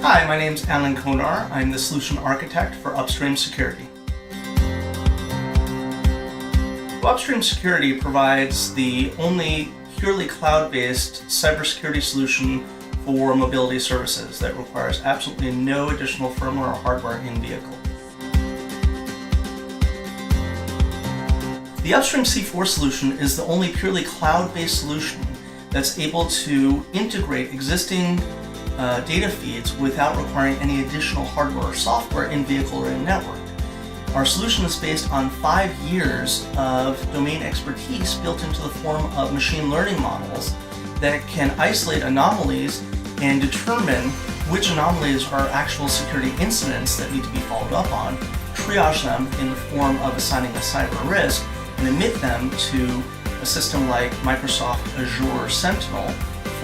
Hi, my name's Alan Konar. I'm the Solution Architect for Upstream Security. Upstream Security provides the only purely cloud-based cybersecurity solution for mobility services that requires absolutely no additional firmware or hardware in vehicle. The Upstream C4 solution is the only purely cloud-based solution that's able to integrate existing data feeds without requiring any additional hardware or software in vehicle or in network. Our solution is based on 5 years of domain expertise built into the form of machine learning models that can isolate anomalies and determine which anomalies are actual security incidents that need to be followed up on, triage them in the form of assigning a cyber risk, and emit them to a system like Microsoft Azure Sentinel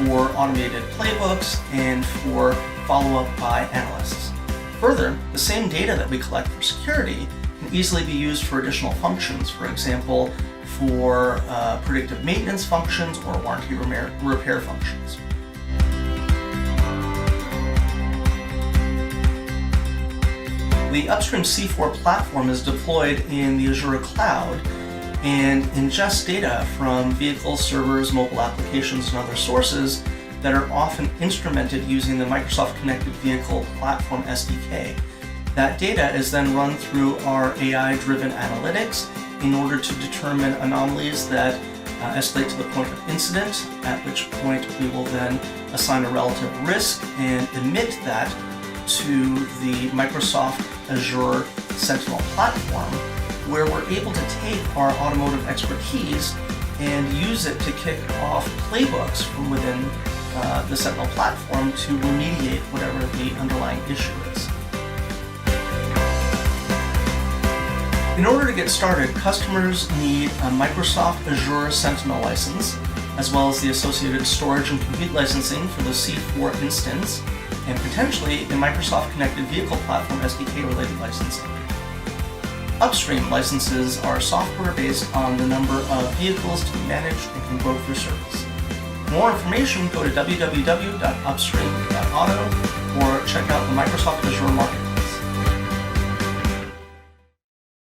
for automated playbooks and for follow-up by analysts. Further, the same data that we collect for security can easily be used for additional functions, for example, for predictive maintenance functions or warranty repair functions. The Upstream C4 platform is deployed in the Azure cloud and ingests data from vehicles, servers, mobile applications, and other sources that are often instrumented using the Microsoft Connected Vehicle Platform SDK. That data is then run through our AI-driven analytics in order to determine anomalies that escalate to the point of incident, at which point we will then assign a relative risk and emit that to the Microsoft Azure Sentinel platform, where we're able to take our automotive expertise and use it to kick off playbooks from within the Sentinel platform to remediate whatever the underlying issue is. In order to get started, customers need a Microsoft Azure Sentinel license, as well as the associated storage and compute licensing for the C4 instance, and potentially the Microsoft Connected Vehicle Platform SDK related licensing. Upstream licenses are software based on the number of vehicles to be managed and can grow through service. For more information, go to www.upstream.auto or check out the Microsoft Azure Market.